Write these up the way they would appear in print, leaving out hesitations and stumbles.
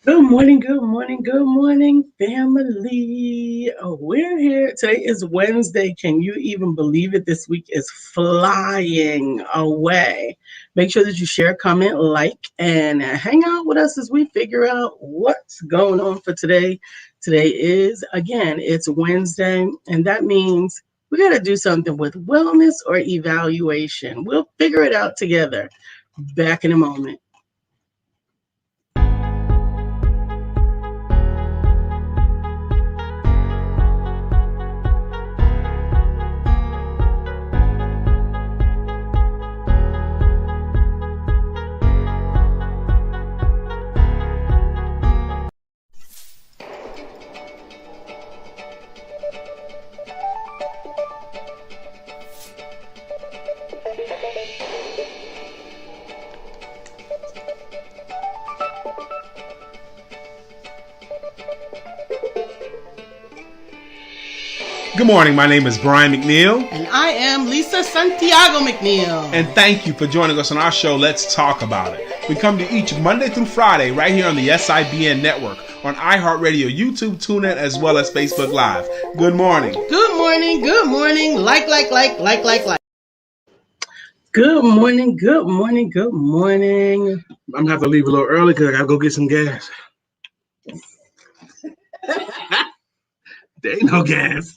good morning, family. We're here. Today is Wednesday. Can you even believe it? This week is flying away. Make sure that you share, comment, like, and hang out with us as we figure out what's going on for today. Today is, again, it's Wednesday, and that means we got to do something with wellness or evaluation. We'll figure it out together. Back in a moment. Good morning. My name is Brian McNeil. And I am Lisa Santiago McNeil. And thank you for joining us on our show, Let's Talk About It. We come to each Monday through Friday right here on the SIBN network, on iHeartRadio, YouTube, TuneIn, as well as Facebook Live. Good morning. Good morning. Good morning. Like. Good morning. Good morning. Good morning. I'm going to have to leave a little early because I got to go get some gas. There ain't no gas.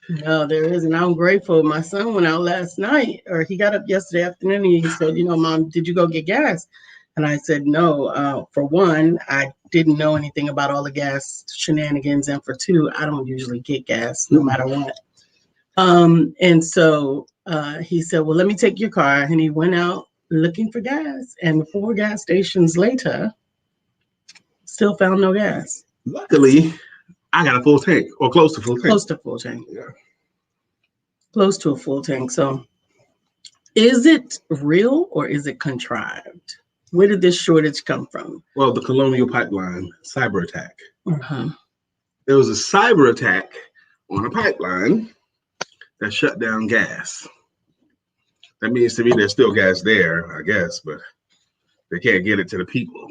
No, there isn't. I'm grateful. My son went out last night, or he got up yesterday afternoon, and he said, Mom, did you go get gas? And I said, no. For one, I didn't know anything about all the gas shenanigans. And for two, I don't usually get gas no matter what. And so he said, well, let me take your car. And he went out looking for gas. And 4 gas stations later, still found no gas. Luckily, I got a full tank, or close to full tank. Close to full tank. Yeah. Close to a full tank. So is it real or is it contrived? Where did this shortage come from? Well, the Colonial Pipeline cyber attack. Uh-huh. There was a cyber attack on a pipeline that shut down gas. That means to me there's still gas there, I guess, but they can't get it to the people.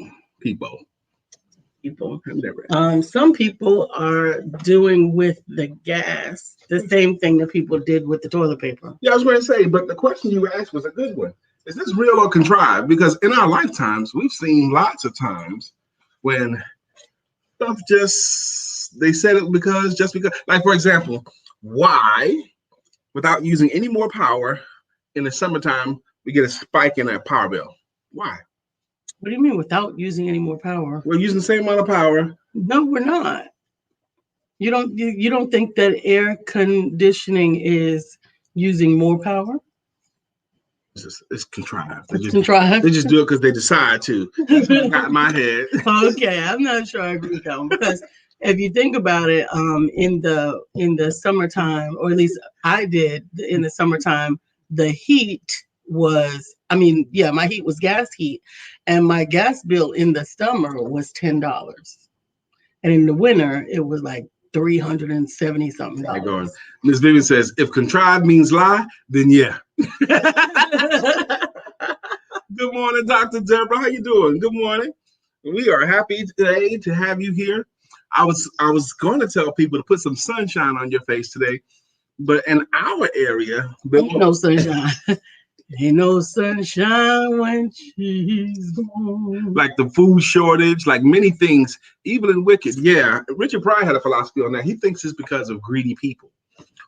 Some people are doing with the gas the same thing that people did with the toilet paper. Yeah, I was going to say, but the question you asked was a good one. Is this real or contrived? Because in our lifetimes, we've seen lots of times when stuff they said it because, like, for example, why, without using any more power in the summertime, we get a spike in that power bill? Why? What do you mean without using any more power? We're using the same amount of power. No, we're not. You don't think that air conditioning is using more power? It's contrived. Contrived. They just do it because they decide to. That's what got in my head. Okay, I'm not sure I agree with that one, because if you think about it, in the summertime, or at least I did in the summertime, the heat was, my heat was gas heat, and my gas bill in the summer was $10, and in the winter it was like $370 something. Going. Ms. Vivian says, if contrived means lie, then yeah. Good morning, Dr. Deborah. How you doing? Good morning. We are happy today to have you here. I was going to tell people to put some sunshine on your face today, but in our area, ain't no sunshine. Ain't no sunshine when she's gone. Like the food shortage, like many things, even in Wicked. Yeah, Richard Pryor had a philosophy on that. He thinks it's because of greedy people.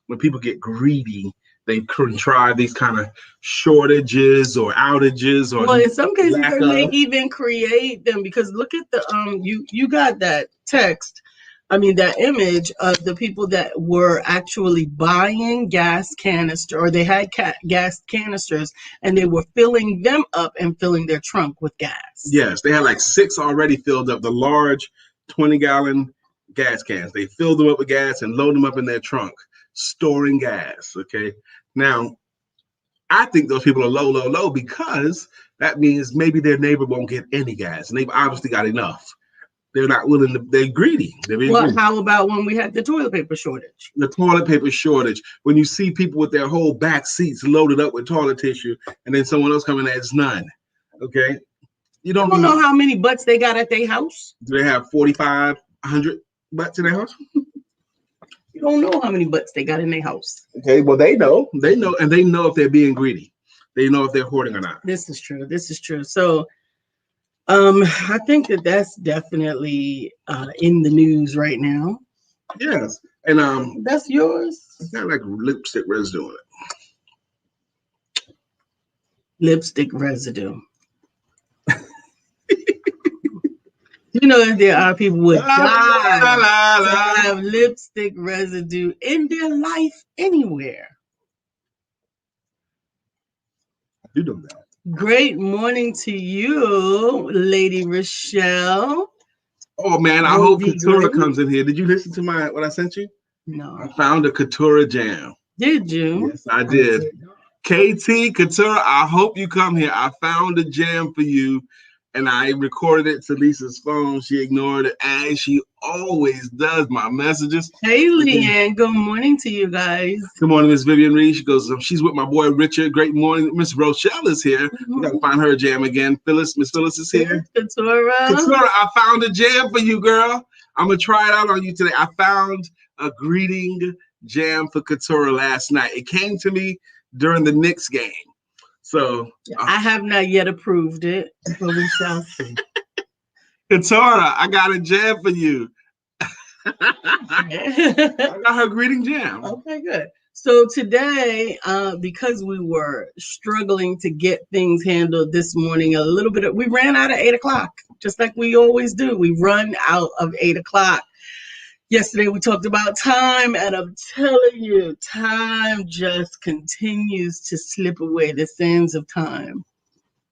When people get greedy, they contrive these kind of shortages or outages, or well, in some cases they may even create them, because look at the you got that text. That image of the people that were actually buying gas canister, or they had gas canisters, and they were filling them up and filling their trunk with gas. Yes, they had like 6 already filled up, the large 20-gallon gas cans. They filled them up with gas and load them up in their trunk, storing gas. Okay. Now, I think those people are low because that means maybe their neighbor won't get any gas, and they've obviously got enough. They're not willing to, they're greedy. How about when we had the toilet paper shortage? The toilet paper shortage, when you see people with their whole back seats loaded up with toilet tissue, and then someone else coming and there's none. Okay. You I don't don't know how many butts they got at their house. Do they have 4,500 butts in their house? You don't know how many butts they got in their house. Okay, well they know, and they know if they're being greedy. They know if they're hoarding or not. This is true. This is true. So, I think that that's definitely in the news right now. Yes, and That's yours. it's got like lipstick residue on it. Lipstick residue. You know, if there are people with have lipstick residue in their life anywhere. You know that. Great morning to you, Lady Rochelle. Oh man, I hope Katura comes in here. Did you listen to what I sent you? No. I found a Katura jam. Did you? Yes, I did. KT Katura, I hope you come here. I found a jam for you, and I recorded it to Lisa's phone. She ignored it, as she always does. My messages. Hey, Leanne. Good morning to you guys. Good morning, Miss Vivian Reed. She goes, she's with my boy Richard. Great morning. Miss Rochelle is here. We got to find her jam again. Miss Phyllis is here. Katura, I found a jam for you, girl. I'm going to try it out on you today. I found a greeting jam for Katura last night. It came to me during the Knicks game. So I have not yet approved it, but we shall see. Katura, I got a jam for you. I got her greeting jam. Okay, good. So today, because we were struggling to get things handled this morning, we ran out of 8 o'clock, just like we always do. We run out of 8 o'clock. Yesterday, we talked about time, and I'm telling you, time just continues to slip away. The sands of time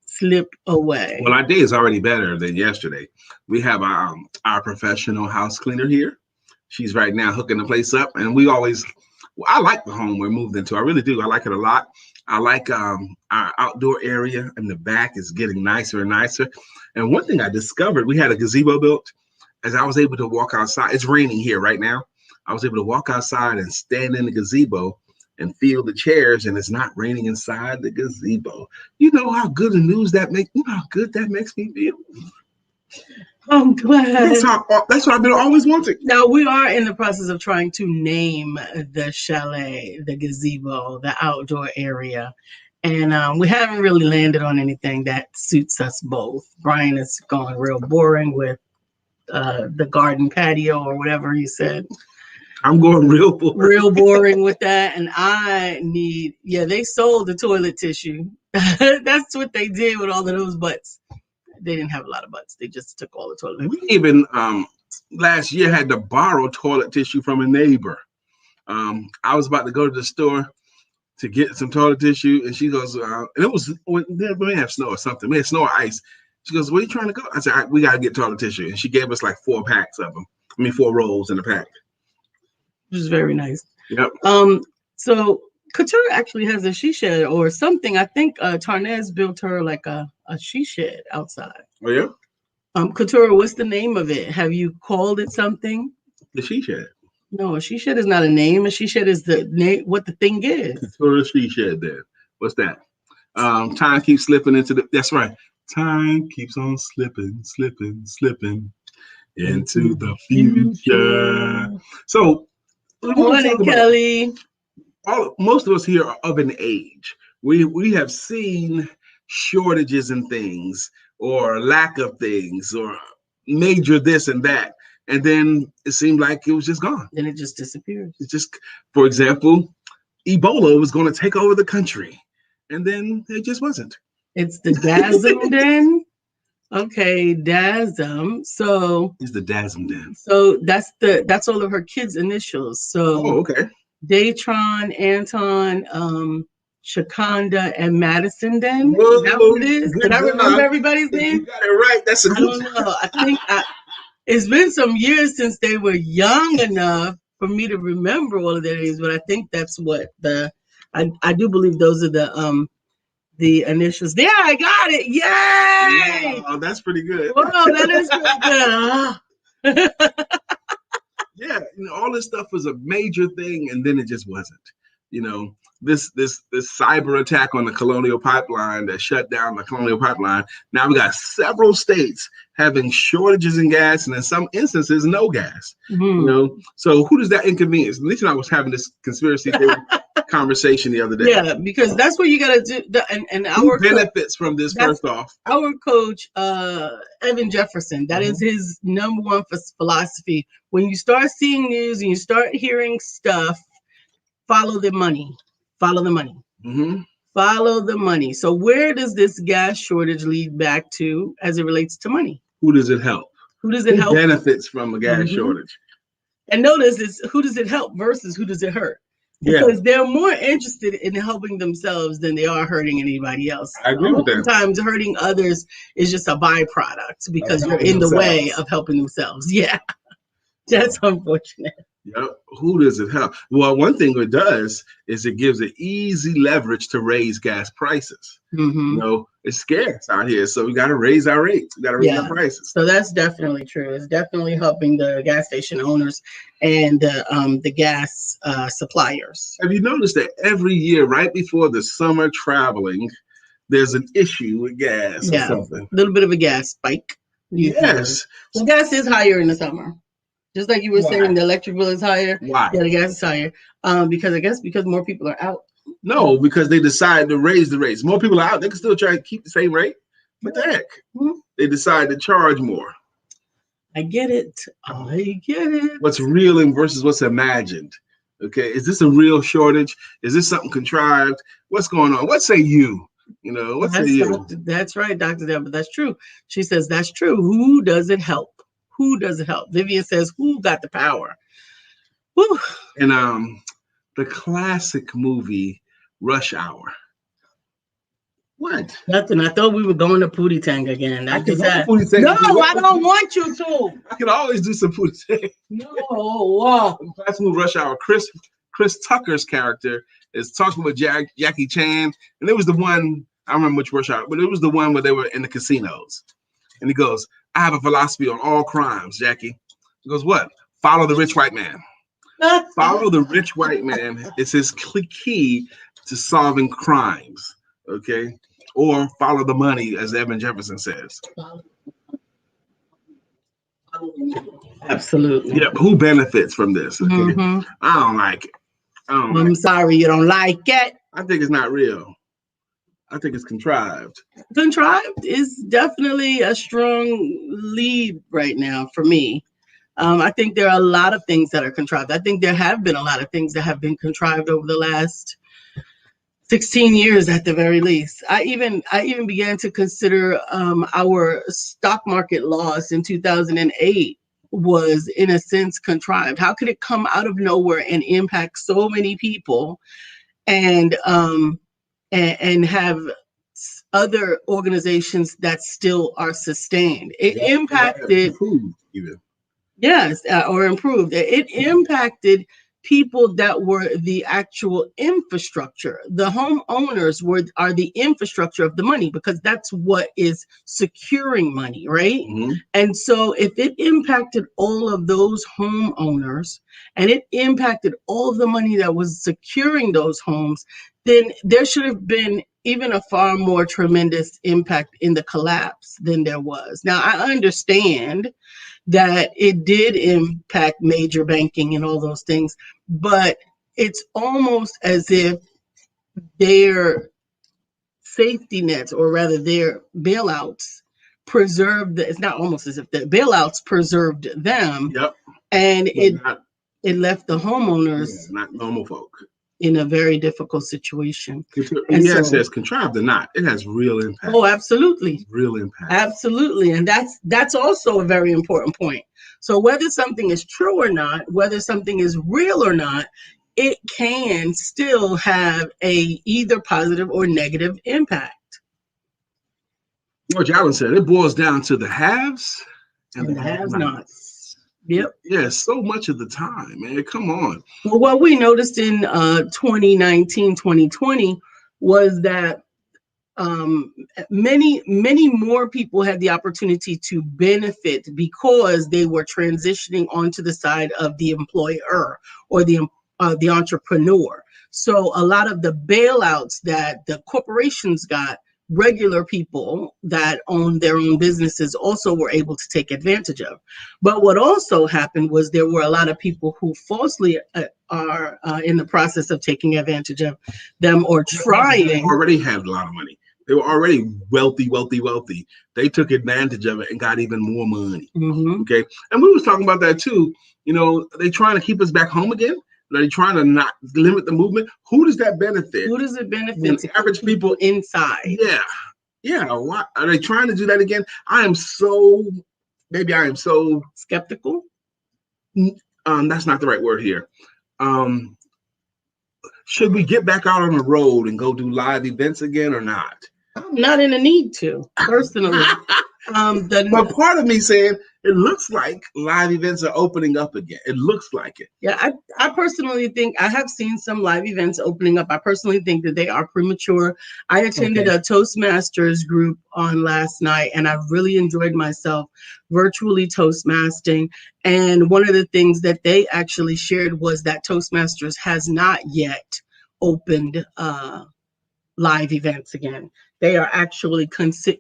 slip away. Well, our day is already better than yesterday. We have our professional house cleaner here. She's right now hooking the place up, and I like the home we're moved into. I really do. I like it a lot. I like our outdoor area in the back is getting nicer and nicer. And one thing I discovered, we had a gazebo built. As I was able to walk outside, it's raining here right now. I was able to walk outside and stand in the gazebo and feel the chairs, and it's not raining inside the gazebo. You know how good the news that makes. You know how good that makes me feel. I'm glad. That's what I've been always wanting. Now, we are in the process of trying to name the chalet, the gazebo, the outdoor area. And we haven't really landed on anything that suits us both. Brian is going real boring with the garden patio or whatever he said. I'm going real boring with that. And they sold the toilet tissue. That's what they did with all of those butts. They didn't have a lot of butts. They just took all the toilet tissue. We even last year had to borrow toilet tissue from a neighbor. I was about to go to the store to get some toilet tissue, and she goes, and it was we may have snow or something. We had snow or ice. She goes, "Where are you trying to go?" I said, "We got to get toilet tissue," and she gave us like 4 packs of them. 4 rolls in a pack. Which is very nice. Yep. So Katura actually has a she shed or something. I think Tarnez built her like a she shed outside. Oh yeah. Katura, what's the name of it? Have you called it something? The she shed. No, a she shed is not a name. A she shed is the name. What the thing is. Katura she shed. There. What's that? Time keeps slipping into the. That's right. Time keeps on slipping into the future. So, good morning, Kelly. Most of us here are of an age. We have seen shortages in things or lack of things or major this and that. And then it seemed like it was just gone. Then it just disappeared. It's just, for example, Ebola was going to take over the country. And then it just wasn't. It's the DASM then? Okay, DASM. So it's the DASM then. So that's all of her kids' initials. So okay. Datron, Anton, Shakonda, and Madison then? Whoa, is that what it is? Did I remember everybody's name? You got it right. That's I don't know. I think it's been some years since they were young enough for me to remember all of their names, but I think that's what I do believe those are the initials. Yeah, I got it. Yay! Oh, that's pretty good. Whoa, that is pretty good. Yeah, all this stuff was a major thing, and then it just wasn't. this cyber attack on the Colonial Pipeline that shut down the Colonial Pipeline. Now we got several states having shortages in gas, and in some instances, no gas. So who does that inconvenience? Lisa and I was having this conspiracy theory conversation the other day. Yeah, because that's what you got to do. And who benefits from this? First off, our coach, Evan Jefferson, that is his number one philosophy. When you start seeing news and you start hearing stuff, follow the money. Follow the money. Follow the money. So where does this gas shortage lead back to as it relates to money? Who does it help? Who does it help? Benefits from a gas shortage. And notice it's who does it help versus who does it hurt? Because they're more interested in helping themselves than they are hurting anybody else. I agree with that. Sometimes hurting others is just a byproduct because you're in the way of helping themselves. Yeah, that's unfortunate. Yep. Who does it help? Well, one thing it does is it gives it easy leverage to raise gas prices. It's scarce out here, so we got to raise our rates. We got to raise our prices. So that's definitely true. It's definitely helping the gas station owners and the gas suppliers. Have you noticed that every year, right before the summer traveling, there's an issue with gas or something? A little bit of a gas spike. Yes. Well, gas is higher in the summer. Just like you were saying, the electric bill is higher. Why? Yeah, the gas is higher. Because more people are out. No, because they decided to raise the rates. More people are out. They can still try to keep the same rate. What the heck? They decide to charge more. I get it. What's real and versus what's imagined. Okay, is this a real shortage? Is this something contrived? What's going on? What say you? What say you? That's right, Dr. Deborah. That's true. She says that's true. Who does it help? Who does it help? Vivian says, who got the power? Whew. And the classic movie Rush Hour. What? Nothing. I thought we were going to Pootie Tang again. No, I don't want you to. I can always do some Pootie Tang. No. Classic movie Rush Hour. Chris Tucker's character is talking with Jackie Chan, and it was the one, I don't remember which Rush Hour, but it was the one where they were in the casinos. And he goes, I have a philosophy on all crimes, Jackie. He goes, what? Follow the rich white man. Follow the rich white man is his key to solving crimes, okay? Or follow the money, as Evan Jefferson says. Absolutely. Yeah, who benefits from this? Okay? I don't like it. I'm sorry you don't like it. I think it's not real. I think it's contrived. Contrived is definitely a strong lead right now for me. I think there are a lot of things that are contrived. I think there have been a lot of things that have been contrived over the last 16 years at the very least. I even began to consider our stock market loss in 2008 was in a sense contrived. How could it come out of nowhere and impact so many people and have other organizations that still are sustained? It impacted or improved. It impacted people that were the actual infrastructure. The homeowners are the infrastructure of the money because that's what is securing money, right? And so if it impacted all of those homeowners and it impacted all of the money that was securing those homes, then there should have been even a far more tremendous impact in the collapse than there was. Now, I understand that it did impact major banking and all those things, but it's almost as if their safety nets, or rather their bailouts, it's not almost as if the bailouts preserved them. And it left the homeowners, not normal folk, in a very difficult situation. And yes, it's contrived or not, it has real impact. Oh, absolutely. Real impact. Absolutely. And that's also a very important point. So whether something is true or not, whether something is real or not, it can still have a either positive or negative impact. George Allen said it boils down to the haves and the have-nots. Yep. Yeah, so much of the time, man. Come on. Well, what we noticed in 2019, 2020 was that many more people had the opportunity to benefit because they were transitioning onto the side of the employer or the the entrepreneur. So a lot of the bailouts that the corporations got, regular people that own their own businesses also were able to take advantage of. But what also happened was there were a lot of people who falsely are in the process of taking advantage of them or trying. Already had a lot of money. They were already wealthy. They took advantage of it and got even more money. Mm-hmm. Okay. And we was talking about that too. You know, they trying to keep us back home again. They're trying to not limit the movement. Who does that benefit? Who does it benefit? When average people inside. Yeah. Why are they trying to do that again? I am so skeptical. That's not the right word here. Should we get back out on the road and go do live events again or not? I'm not in a need to, personally. But part of me saying it looks like live events are opening up again. It looks like it. Yeah, I personally think I have seen some live events opening up. I personally think that they are premature. I attended a Toastmasters group on last night, and I really enjoyed myself virtually Toastmasting. And one of the things that they actually shared was that Toastmasters has not yet opened live events again. They are actually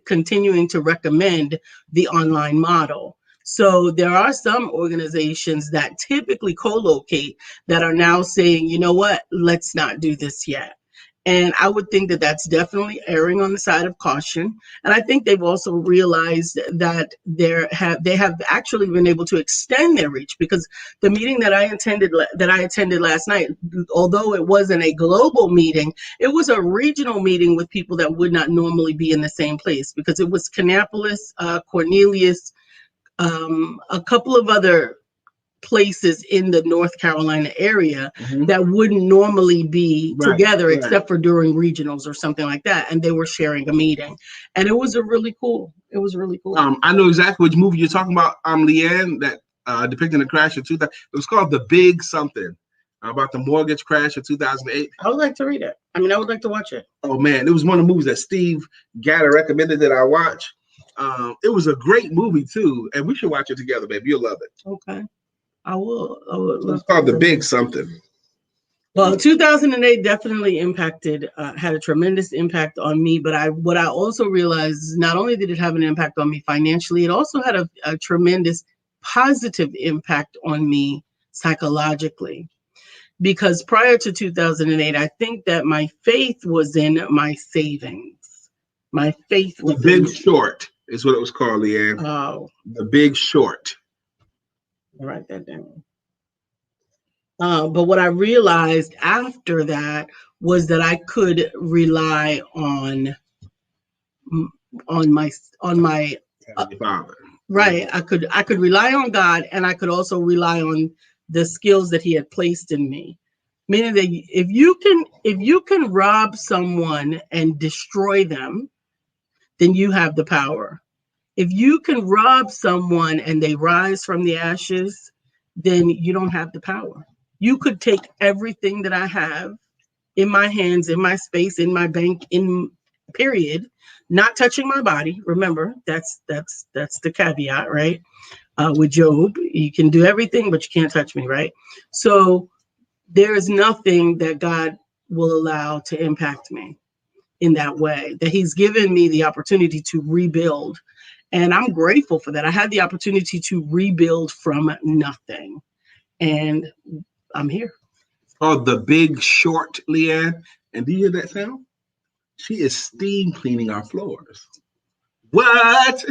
continuing to recommend the online model. So there are some organizations that typically co-locate that are now saying, you know what, let's not do this yet. And I would think that that's definitely erring on the side of caution. And I think they've also realized that they have actually been able to extend their reach, because the meeting that I attended last night, although it wasn't a global meeting, it was a regional meeting with people that would not normally be in the same place, because it was Kannapolis, Cornelius, a couple of other places in the North Carolina area that wouldn't normally be together except for during regionals or something like that, and they were sharing a meeting, and it was really cool. I know exactly which movie you're talking about, Leanne, that depicting the crash of 2000. It was called The Big Something, about the mortgage crash of 2008. I would like to read it. I would like to watch it. Oh man, it was one of the movies that Steve Gatter recommended that I watch. It was a great movie too, and we should watch it together, baby. You'll love it. Okay. I will. It's called The Big Something. Well, 2008 definitely had a tremendous impact on me. But what I also realized is not only did it have an impact on me financially, it also had a tremendous positive impact on me psychologically. Because prior to 2008, I think that my faith was in my savings. My faith was The Big Short is what it was called, Leanne. Oh. The Big Short. I'll write that down. But what I realized after that was that I could rely on my Father. Right. I could rely on God, and I could also rely on the skills that He had placed in me. Meaning that if you can rob someone and destroy them, then you have the power. If you can rob someone and they rise from the ashes, then you don't have the power. You could take everything that I have in my hands, in my space, in my bank, in period, not touching my body. Remember, that's the caveat, right? With Job, you can do everything, but you can't touch me, right? So there is nothing that God will allow to impact me in that way, that He's given me the opportunity to rebuild. And I'm grateful for that. I had the opportunity to rebuild from nothing. And I'm here. It's called The Big Short, Leanne. And do you hear that sound? She is steam cleaning our floors. What?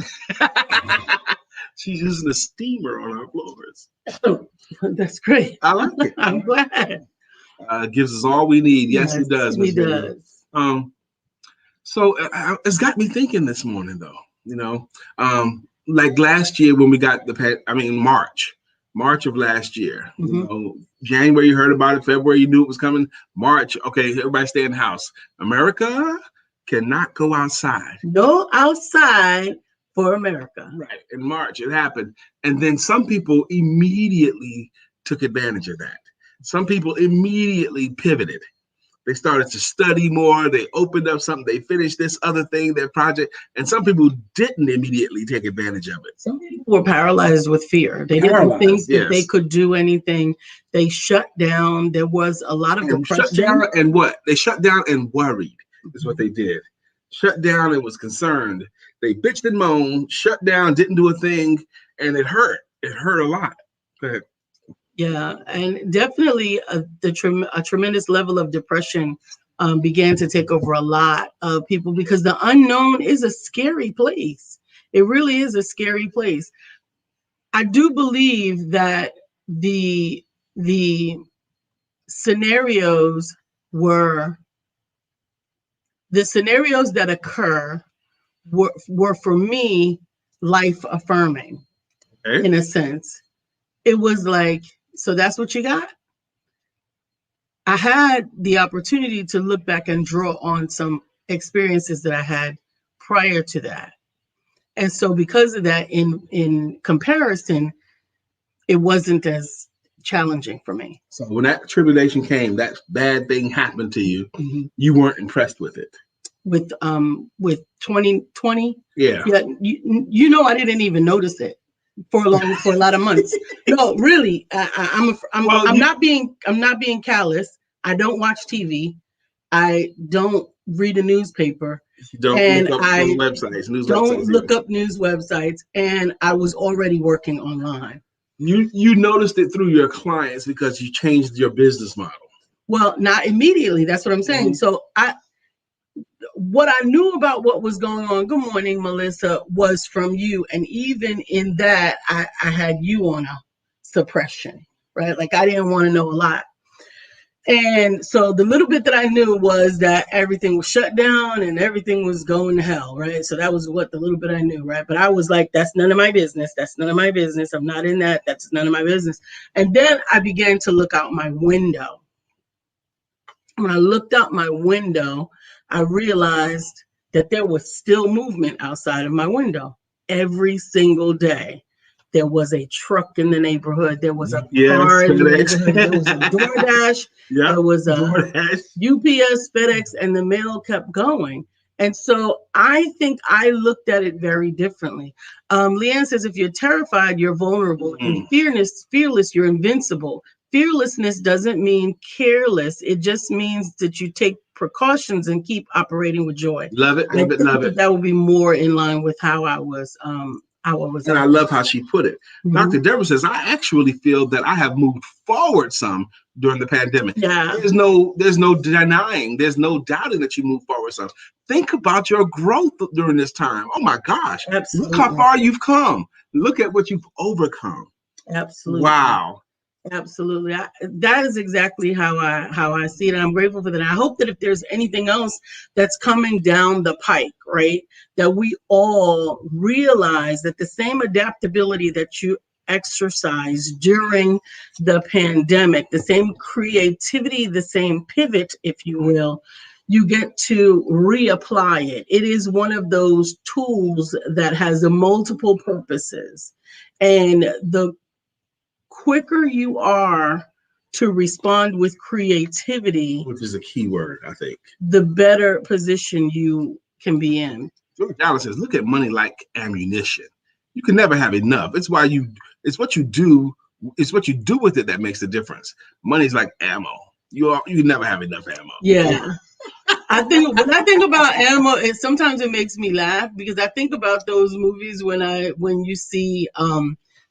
She's using a steamer on our floors. Oh, that's great. I like it. I'm glad. Gives us all we need. Yes, it does. He does. So it's got me thinking this morning, though. Like last year when we got March of last year. January you heard about it. February you knew it was coming. March, okay, everybody stay in the house. America cannot go outside. No outside for America. Right. In March it happened. And then some people immediately took advantage of that. Some people immediately pivoted. They started to study more. They opened up something. They finished this other thing, their project. And some people didn't immediately take advantage of it. Some people were paralyzed with fear. They didn't think that they could do anything. They shut down. There was a lot of depression. Shut down and what? They shut down and worried is what they did. Shut down and was concerned. They bitched and moaned, shut down, didn't do a thing, and it hurt. It hurt a lot. Go ahead. Yeah, and definitely a tremendous level of depression began to take over a lot of people because the unknown is a scary place. It really is a scary place. I do believe that the scenarios that occur were for me life affirming, in a sense. It was like, so that's what you got? I had the opportunity to look back and draw on some experiences that I had prior to that. And so because of that, in comparison, it wasn't as challenging for me. So when that tribulation came, that bad thing happened to you, you weren't impressed with it. With 2020? Yeah. You know, I didn't even notice it for a lot of months. No, really, I'm not being callous. I don't watch TV. I don't read a newspaper. You don't look up news websites. Look up news websites, and I was already working online. You noticed it through your clients because you changed your business model. Well, not immediately. That's what I'm saying. So what I knew about what was going on, good morning, Melissa, was from you. And even in that, I had you on a suppression, right? Like I didn't want to know a lot. And so the little bit that I knew was that everything was shut down and everything was going to hell, right? So that was what the little bit I knew, right? But I was like, that's none of my business. That's none of my business. I'm not in that. That's none of my business. And then I began to look out my window. When I looked out my window, I realized that there was still movement outside of my window every single day. There was a truck in the neighborhood. There was a car in the neighborhood. There was a DoorDash. There was a UPS, FedEx, and the mail kept going. And so I think I looked at it very differently. Leanne says, if you're terrified, you're vulnerable. And fearless, you're invincible. Fearlessness doesn't mean careless. It just means that you take precautions and keep operating with joy. Love it, love it, love it. That would be more in line with how I was. And I love how she put it. Dr. Deborah says, I actually feel that I have moved forward some during the pandemic. Yeah. There's no denying, there's no doubting that you move forward some. Think about your growth during this time. Oh my gosh. Absolutely. Look how far you've come. Look at what you've overcome. Absolutely. Wow. Absolutely. That is exactly how I see it. And I'm grateful for that. I hope that if there's anything else that's coming down the pike, right, that we all realize that the same adaptability that you exercise during the pandemic, the same creativity, the same pivot, if you will, you get to reapply it. It is one of those tools that has multiple purposes. And the quicker you are to respond with creativity, which is a key word, I think, the better position you can be in. George Allen says, look at money like ammunition. You can never have enough. It's what you do with it that makes the difference. Money's like ammo. You can never have enough ammo. Yeah. I think when I think about ammo, sometimes it makes me laugh because I think about those movies when you see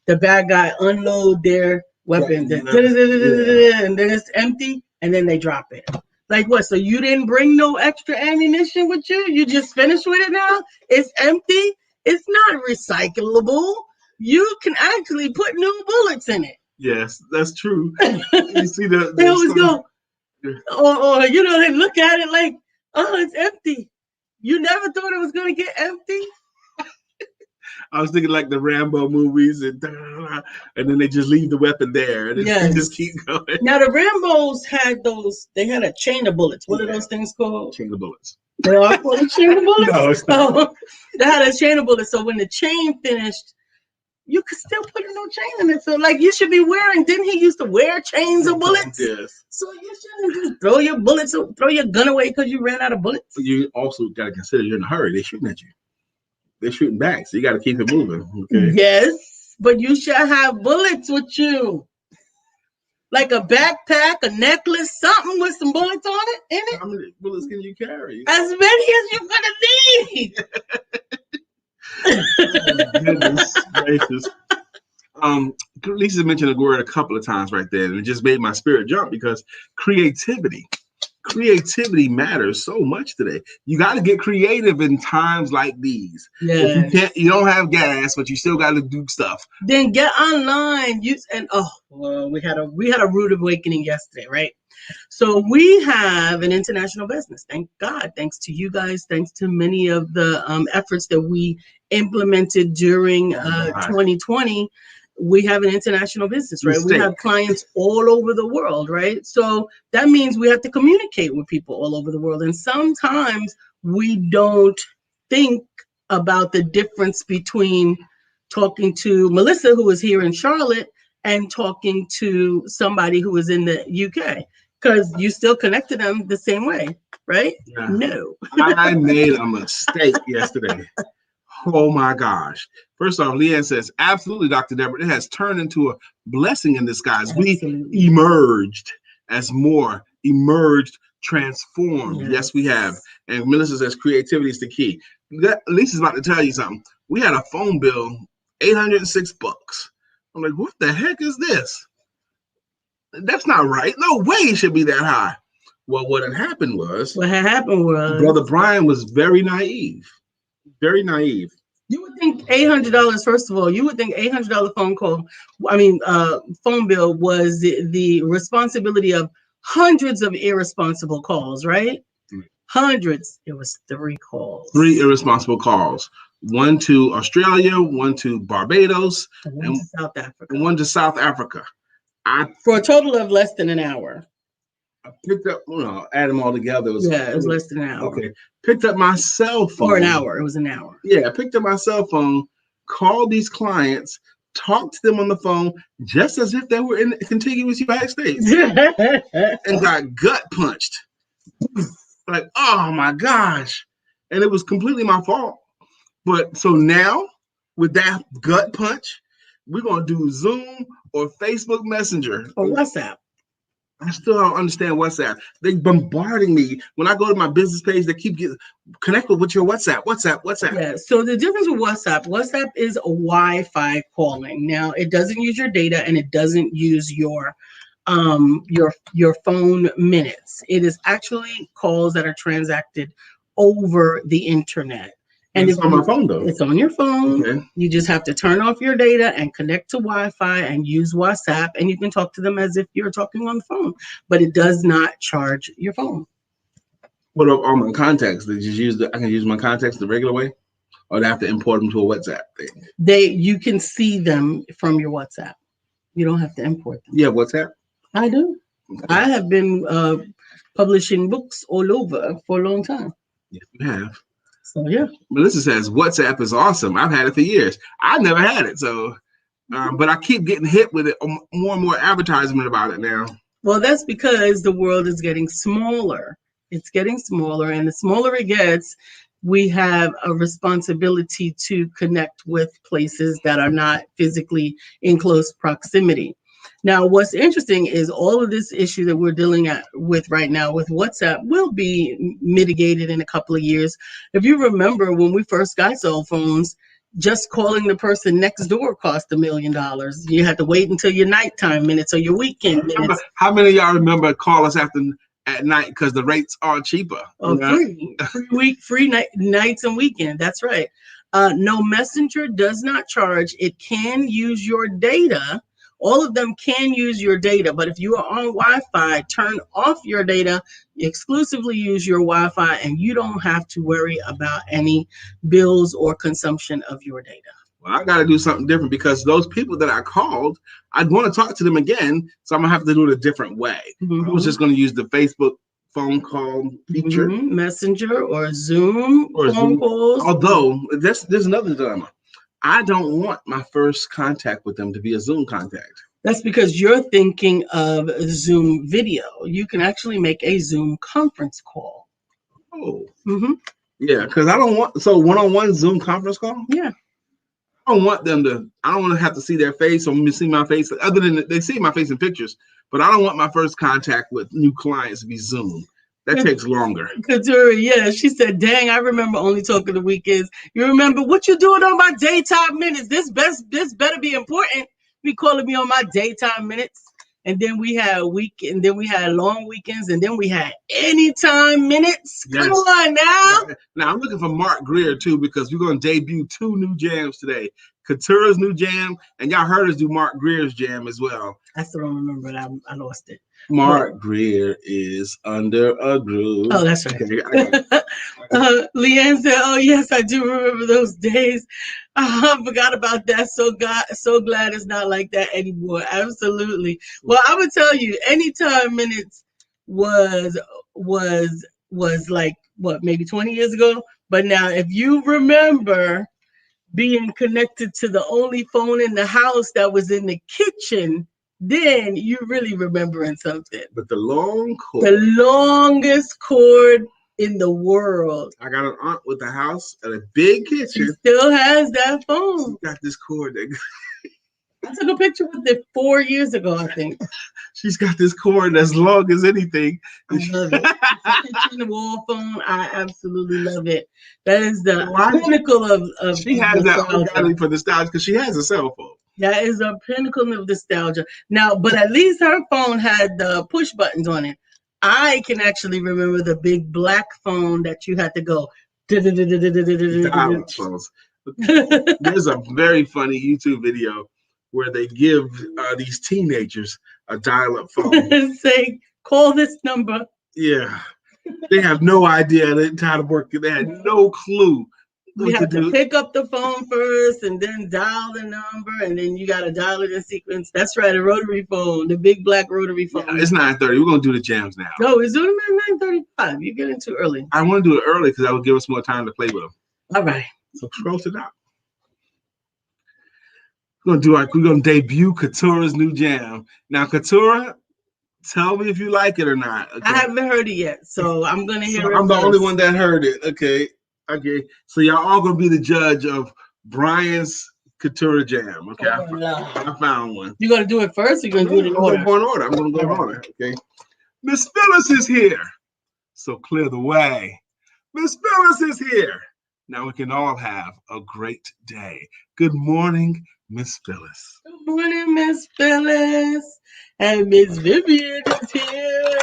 the bad guy unload their weapon, and then it's empty, and then they drop it. Like what? So you didn't bring no extra ammunition with you? You just finished with it now? It's empty? It's not recyclable. You can actually put new bullets in it. Yes, that's true. You see they always go, or they look at it like, oh, it's empty. You never thought it was going to get empty? I was thinking like the Rambo movies, and then they just leave the weapon there, and they just keep going. Now the Rambos had they had a chain of bullets. What are those things called? Chain of bullets. They are called a chain of bullets? No, it's not. They had a chain of bullets. So when the chain finished, you could still put a new no chain in it. So like you should be wearing. Didn't he used to wear chains of bullets? Yes. So you shouldn't just throw your bullets, throw your gun away because you ran out of bullets. But you also got to consider you're in a hurry. They're shooting at you. They're shooting back, so you got to keep it moving. Okay. Yes, but you should have bullets with you. Like a backpack, a necklace, something with some bullets on it in it. How many bullets can you carry? As many as you're gonna need. Oh, goodness gracious. Lisa mentioned a word a couple of times right there, and it just made my spirit jump because creativity matters so much today. You got to get creative in times like these. Yeah. You don't have gas, but you still got to do stuff. Then get online. We had a rude awakening yesterday, right? So we have an international business. Thank God. Thanks to you guys. Thanks to many of the efforts that we implemented during 2020. We have an international business, right? We have clients all over the world, right? So that means we have to communicate with people all over the world. And sometimes we don't think about the difference between talking to Melissa, who is here in Charlotte, and talking to somebody who is in the UK, because you still connect to them the same way, right? Yeah. No. I made a mistake yesterday. Oh my gosh. First off, Leanne says, absolutely, Dr. Deborah, it has turned into a blessing in disguise. Absolutely. We emerged transformed. Yes, we have. And Melissa says, creativity is the key. Lisa's about to tell you something. We had a phone bill, $806. I'm like, what the heck is this? That's not right. No way it should be that high. Well, what had happened was Brother Brian was very naive. Very naive. You would think $800. First of all, you would think $800 phone bill was the responsibility of hundreds of irresponsible calls, right? Hundreds. It was 3 calls. 3 irresponsible calls. 1 to Australia, 1 to Barbados, and 1 to South Africa. And 1 to South Africa. For a total of less than an hour. I picked up, add them all together. It was less than an hour. Okay. Picked up my cell phone. For an hour. It was an hour. Yeah, I picked up my cell phone, called these clients, talked to them on the phone, just as if they were in the contiguous United States, and got gut punched. Like, oh my gosh. And it was completely my fault. But so now, with that gut punch, we're going to do Zoom or Facebook Messenger. Or WhatsApp. I still don't understand WhatsApp. They bombarding me. When I go to my business page, they keep getting connected with your WhatsApp. Yeah. So the difference with WhatsApp is a Wi-Fi calling. Now it doesn't use your data and it doesn't use your phone minutes. It is actually calls that are transacted over the internet. And it's on my phone though. It's on your phone. Okay. You just have to turn off your data and connect to Wi-Fi and use WhatsApp, and you can talk to them as if you're talking on the phone. But it does not charge your phone. What about all my contacts? I can use my contacts the regular way, or do I have to import them to a WhatsApp thing? You can see them from your WhatsApp. You don't have to import them. Yeah, WhatsApp. I do. Okay. I have been publishing books all over for a long time. Yes, you have. So yeah. Melissa says WhatsApp is awesome. I've had it for years. I've never had it, so but I keep getting hit with it. More and more advertisement about it now. Well, that's because the world is getting smaller. It's getting smaller, and the smaller it gets, we have a responsibility to connect with places that are not physically in close proximity. Now, what's interesting is all of this issue that we're dealing with right now with WhatsApp will be mitigated in a couple of years. If you remember when we first got cell phones, just calling the person next door cost $1 million. You had to wait until your nighttime minutes or your weekend minutes. How many of y'all remember call us at night because the rates are cheaper? Oh, free nights and weekend. That's right. No, Messenger does not charge. It can use your data. All of them can use your data, but if you are on Wi-Fi, turn off your data, exclusively use your Wi-Fi, and you don't have to worry about any bills or consumption of your data. Well, I got to do something different because those people that I called, I'd want to talk to them again, so I'm going to have to do it a different way. Mm-hmm. I was just going to use the Facebook phone call feature. Mm-hmm. Messenger or Zoom or phone calls. Although, there's another dilemma. I don't want my first contact with them to be a Zoom contact. That's because you're thinking of Zoom video. You can actually make a Zoom conference call. Oh, Mm-hmm. yeah, because I don't want one-on-one Zoom conference call. Yeah. I don't want them to. I don't want to have to see their face or see my face. Other than they see my face in pictures, but I don't want my first contact with new clients to be Zoom. That takes longer. Katura, yeah, she said, "Dang, I remember only talking the weekends. You remember what you doing on my daytime minutes? This better be important. Be calling me on my daytime minutes." And then we had long weekends, and then we had anytime minutes. Yes. Come on now. Now I'm looking for Mark Greer too, because we're going to debut 2 new jams today. Katura's new jam, and y'all heard us do Mark Greer's jam as well. I still don't remember it. I lost it. Mark Greer is under a groove. Oh, that's right. Okay, Leanne said, "Oh yes, I do remember those days. I forgot about that. So glad it's not like that anymore. Absolutely. Well, I would tell you, anytime minutes was like what, maybe 20 years ago. But now, if you remember being connected to the only phone in the house that was in the kitchen, then you really remembering something. But the long cord. The longest cord in the world. I got an aunt with a house and a big kitchen. She still has that phone. She got this cord. I took a picture with it 4 years ago, I think. She's got this cord as long as anything. I love it. It's a kitchen wall phone. I absolutely love it. That is the pinnacle of she has that for nostalgia because she has a cell phone. That is a pinnacle of nostalgia. Now, but at least her phone had the push buttons on it. I can actually remember the big black phone that you had to go. Dial-up phones. There's a very funny YouTube video where they give these teenagers a dial-up phone. Say, call this number. Yeah. They have no idea how to work it. They had no clue. We have to pick up the phone first and then dial the number, and then you got to dial it in sequence. That's right, a rotary phone, the big black rotary phone. Yeah, it's 9:30. We're going to do the jams now. No, it's doing them at 9:35. You're getting too early. I want to do it early because that would give us more time to play with them. All right. So scroll to that. We're going to debut Katura's new jam. Now, Katura, tell me if you like it or not. Okay? I haven't heard it yet, so I'm going to hear it. I'm the only one that heard it. Okay. So y'all all going to be the judge of Brian's Katura jam. Okay. I found one. You going to do it first or you going to do it in order? I'm going to go in order. Okay. Miss Phyllis is here. So clear the way. Miss Phyllis is here. Now we can all have a great day. Good morning, Miss Phyllis. Good morning, Miss Phyllis. And Miss Vivian is here.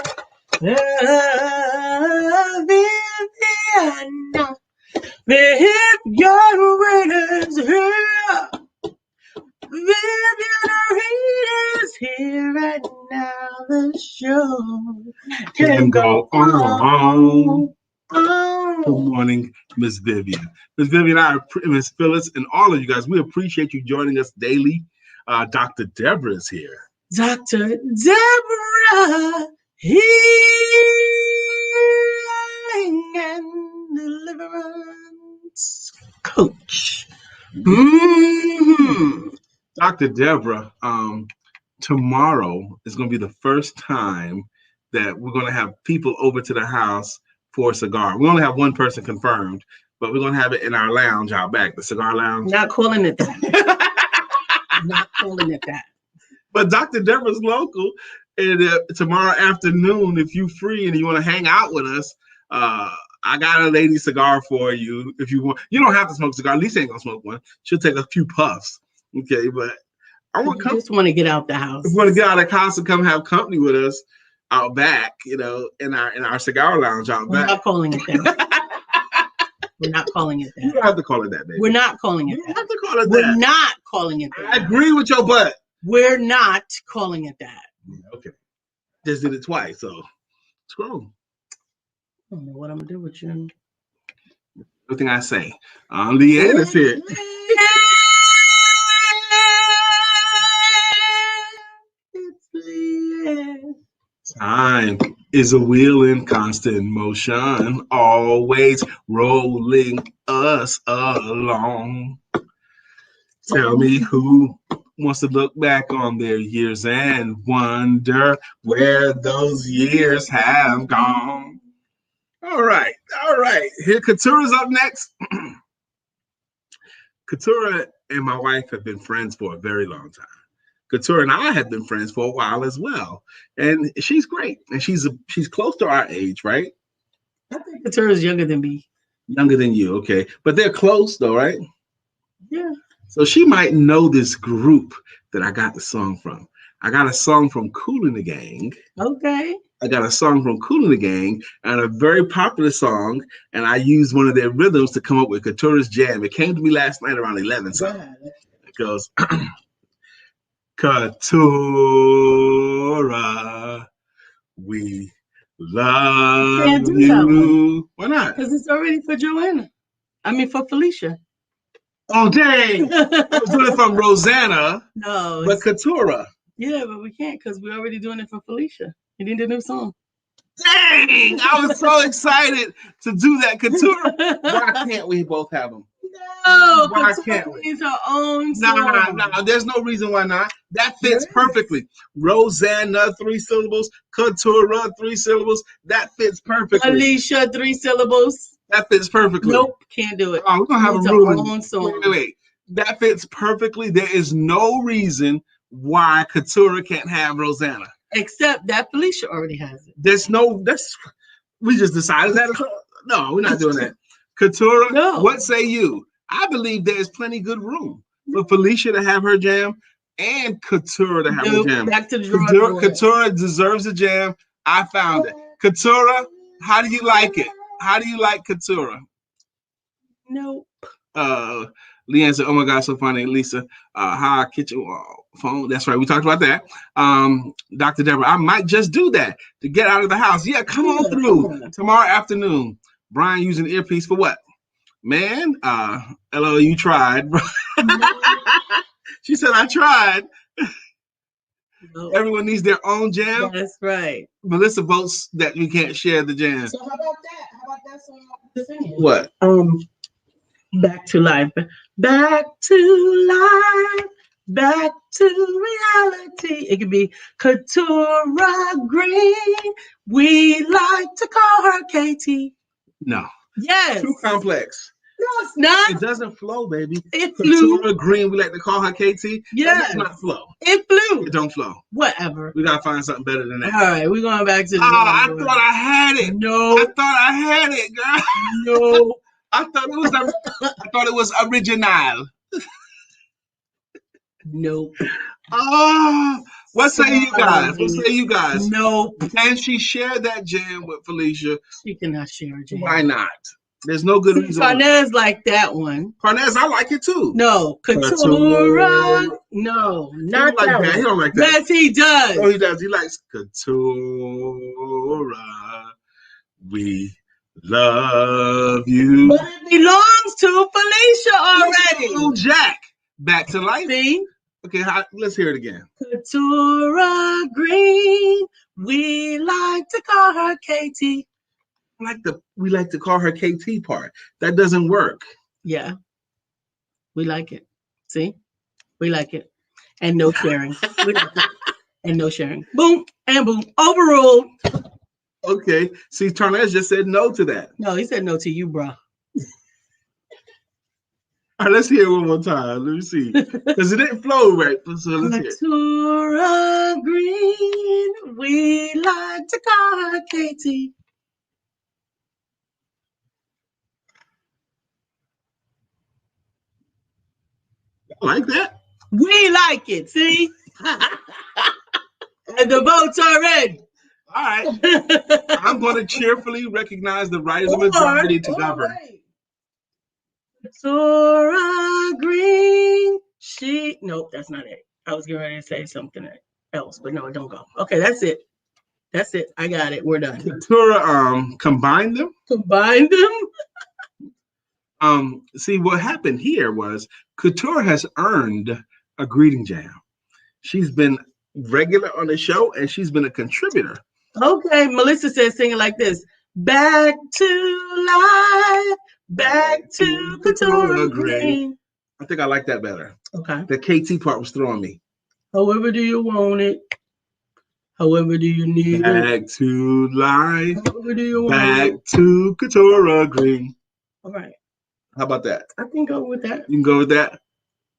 Vivian. Vivian is here. Vivian is here, and now the show can go on. Good morning, Miss Vivian. Miss Vivian, Miss Phyllis, and all of you guys, we appreciate you joining us daily. Dr. Deborah is here. Dr. Deborah, healing and deliverance coach. Mm-hmm. Dr. Deborah, tomorrow is going to be the first time that we're going to have people over to the house for a cigar. We only have one person confirmed, but we're going to have it in our lounge out back, the cigar lounge. Not calling it that. Not calling it that. But Dr. Deborah's local, and tomorrow afternoon, if you're free and you want to hang out with us, I got a lady cigar for you. If you want, you don't have to smoke a cigar. Lisa ain't gonna smoke one. She'll take a few puffs. Okay, but I just want to get out the house. If you want to get out of the house and come have company with us out back, in our cigar lounge out back. We're not calling it that. We're not calling it that. You don't have to call it that, baby. We're not calling it that. You don't have to call it that. We're not calling it that. I agree with your butt. We're not calling it that. Okay. Just did it twice, so scroll. I don't know what I'm gonna do with you. Everything I say. Leanne is here. It's Leanne. Time is a wheel in constant motion, always rolling us along. Tell me who wants to look back on their years and wonder where those years have gone. All right. Here, Katura's up next. Katura and my wife have been friends for a very long time. Katura and I have been friends for a while as well, and she's great. And she's close to our age, right? I think Katura is younger than me. Younger than you, okay, but they're close though, right? Yeah. So she might know this group that I got the song from. I got a song from Kool and the Gang. Okay. I got a song from Kool and the Gang and a very popular song, and I used one of their rhythms to come up with Katura's jam. It came to me last night around 11. So it goes, Katura, we love you. Why not? Because it's already for Joanna. I mean, for Felicia. Oh, dang. I was doing it from Rosanna, No. but Katura. Yeah, but we can't because we're already doing it for Felicia. You need a new song. Dang! I was so excited to do that, Katura. Why can't we both have them? No, Why Katura can't we? needs her own song. No. There's no reason why not. That fits perfectly. Rosanna, 3 syllables. Katura, 3 syllables. That fits perfectly. Felicia, 3 syllables. That fits perfectly. Nope, can't do it. Oh, we're gonna have a Needs room. her own song. Wait. That fits perfectly. There is no reason why Katura can't have Rosanna. Except that Felicia already has it. We just decided that. No, we're not doing that. Katura, No. What say you? I believe there's plenty good room for Felicia to have her jam and Katura to have her jam. Back to the drawing board. Katura deserves a jam. I found it. Katura, how do you like it? How do you like Katura? Nope. Leanne said, "Oh my God, so funny, Lisa. Hi, kitchen phone. That's right. We talked about that. Dr. Deborah, I might just do that to get out of the house. Yeah, come on through tomorrow afternoon. Brian using the earpiece for what? Man, LO, you tried. She said, I tried. No. Everyone needs their own jam. That's right. Melissa votes that we can't share the jam. So how about that? How about that song? What? Back to life. Back to life. Back to reality. It could be Katura Green. We like to call her KT. No. Yes. Too complex. No, it's not. It doesn't flow, baby. It flew. Katura Green, we like to call her KT. Yes. That does not flow. It flew. It don't flow. Whatever. We gotta find something better than that. All right, we're going back to the I thought I had it. No. I thought I had it, girl. No. I thought it was original. Nope. Oh, what say you guys? What say you guys? Nope. Can she share that jam with Felicia? She cannot share a jam. Why not? There's no good reason. Carnez like that one. Carnez, I like it too. No. Katura. No, not like that that. one. He don't like that. Yes, he does. Oh, he does. He likes Katura. We love you. But it belongs to Felicia already. Oh, Jack. Back to life. See? Okay, let's hear it again. Katura Green. We like to call her KT. We like to call her KT part. That doesn't work. Yeah. We like it. See? We like it. And no sharing. We like it. And no sharing. Boom and boom. Overruled. Okay. See, Tarnez just said no to that. No, he said no to you, bro. All right, let's hear it one more time. Let me see. Because it didn't flow right. So let's hear it. Katura Green. We like to call her KT. I like that. We like it, see? And the votes are in. All right. I'm going to cheerfully recognize the right of the majority to govern. Katura Green. Nope, that's not it. I was getting ready to say something else, but no, don't go. Okay, that's it. That's it. I got it. We're done. Katura combined them. Combine them? See, what happened here was Katura has earned a greeting jam. She's been regular on the show and she's been a contributor. Okay, Melissa says sing it like this. Back to life, back to Katura Green. I think I like that better. Okay. The KT part was throwing me. However do you want it? However do you need it? Back to life. However do you want Back it? to Katora Green. All right. How about that? I can go with that. You can go with that.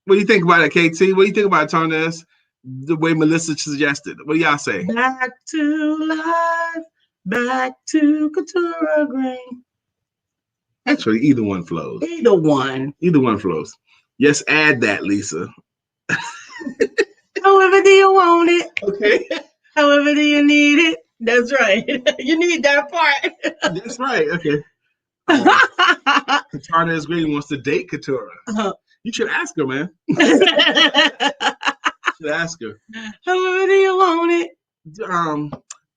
What do you think about it, KT? What do you think about Tarnez? The way Melissa suggested. What do y'all say? Back to life. Back to Katura Green. Actually, either one flows. Either one. Either one flows. Yes, add that, Lisa. However do you want it? Okay. However do you need it? That's right. You need that part. That's right. Okay. Tarnez Green wants to date Katura. Uh-huh. You should ask her, man. Should ask her. However do you want it?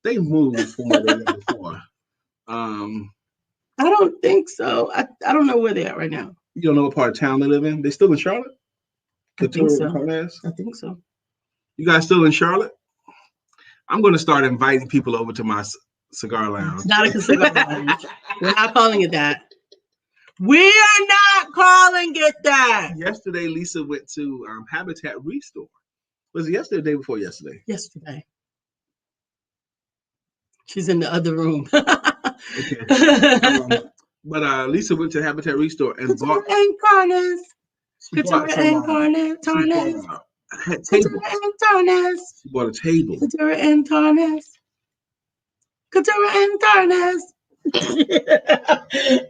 They moved from where they were before. I don't think so. I don't know where they are right now. You don't know what part of town they live in? They still in Charlotte? I think so. Tarnez? I think so. You guys still in Charlotte? I'm going to start inviting people over to my cigar lounge. It's not a cigar lounge. We're not calling it that. We are not calling it that. Yesterday, Lisa went to Habitat Restore. Was it yesterday or the day before yesterday? Yesterday. She's in the other room. Okay. But Lisa went to Habitat Restore and bought. And Tarnez. Couture and Tarnez. Table. And Tarnez. She bought a table. Couture and Tarnez. Couture and Tarnez.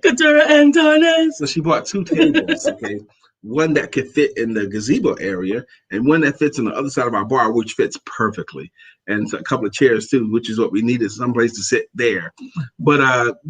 Couture and Tarnez. So she bought 2 tables, okay? One that could fit in the gazebo area and one that fits on the other side of our bar, which fits perfectly. And a couple of chairs too, which is what we needed, someplace to sit there. But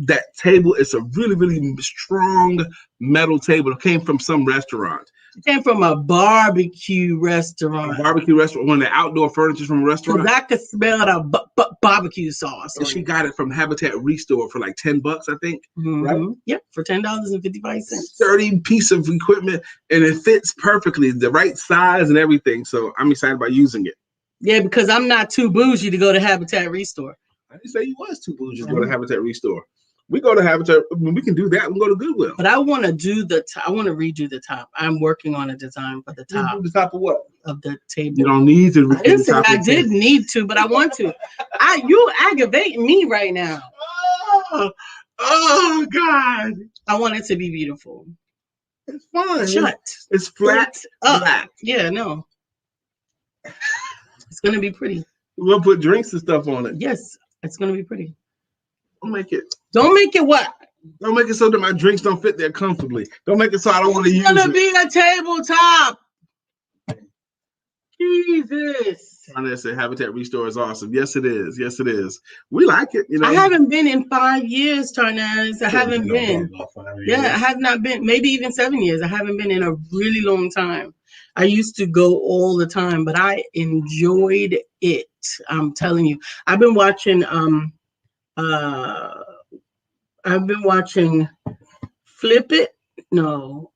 that table is a really, really strong metal table. It came from some restaurant. It came from a barbecue restaurant. A barbecue restaurant, one of the outdoor furniture from a restaurant. I could smell the barbecue sauce. And she got it from Habitat Restore for like $10, I think. Mm-hmm. Right? Yep, for $10.55. Sturdy piece of equipment, and it fits perfectly, the right size and everything. So I'm excited about using it. Yeah, because I'm not too bougie to go to Habitat Restore. I didn't say you was too bougie to go to Habitat Restore. We go to Habitat. I mean, we can do that. We can go to Goodwill. But I want to do I want to redo the top. I'm working on a design for the top. The top of what? Of the table. You don't need to. I did need to, but I want to. You aggravating me right now. Oh God! I want it to be beautiful. It's fine. Shut. It's flat. Black. Yeah, no. It's gonna be pretty. We'll put drinks and stuff on it. Yes, it's gonna be pretty. Don't make it. Don't make it what? Don't make it so that my drinks don't fit there comfortably. Don't make it so I don't want to use it. It's gonna be a tabletop. Jesus. Tarnez said Habitat Restore is awesome. Yes, it is. Yes, it is. We like it. You know. I haven't been in 5 years, Tarnez. I haven't been. Yeah, I have not been. Maybe even 7 years. I haven't been in a really long time. I used to go all the time, but I enjoyed it. I'm telling you. I've been watching Flip It. No,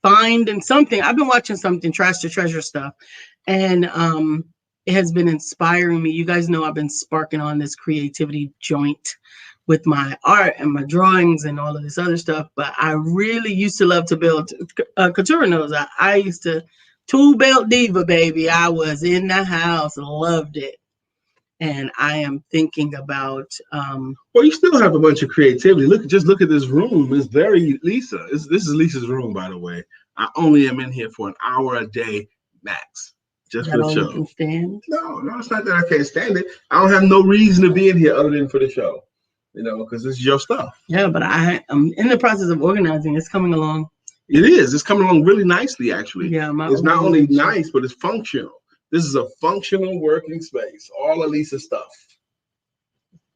Find and something. I've been watching something, Trash to Treasure stuff. And it has been inspiring me. You guys know I've been sparking on this creativity joint with my art and my drawings and all of this other stuff. But I really used to love to build. Katura knows I used to tool belt diva, baby. I was in the house, loved it. And I am thinking about. Well, you still have a bunch of creativity. Look at this room. It's very Lisa. This is Lisa's room, by the way. I only am in here for an hour a day max, just for the show. Can stand? No, it's not that I can't stand it. I don't have no reason to be in here other than for the show. You know, because this is your stuff. Yeah, but I'm in the process of organizing. It's coming along. It is. It's coming along really nicely, actually. Yeah, it's not only nice, but it's functional. This is a functional working space. All of Lisa's stuff.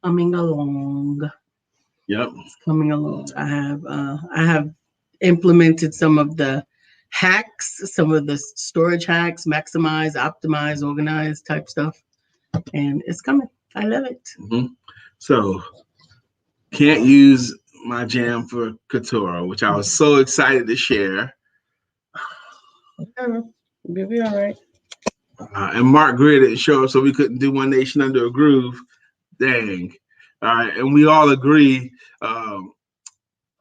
Coming along. Yep. It's coming along. I have implemented some of the hacks, some of the storage hacks, maximize, optimize, organize type stuff. And it's coming. I love it. Mm-hmm. So can't use my jam for Katura, which I was so excited to share. We'll be all right. And Mark Greer didn't show up, so we couldn't do One Nation Under a Groove. Dang. All right. And we all agree.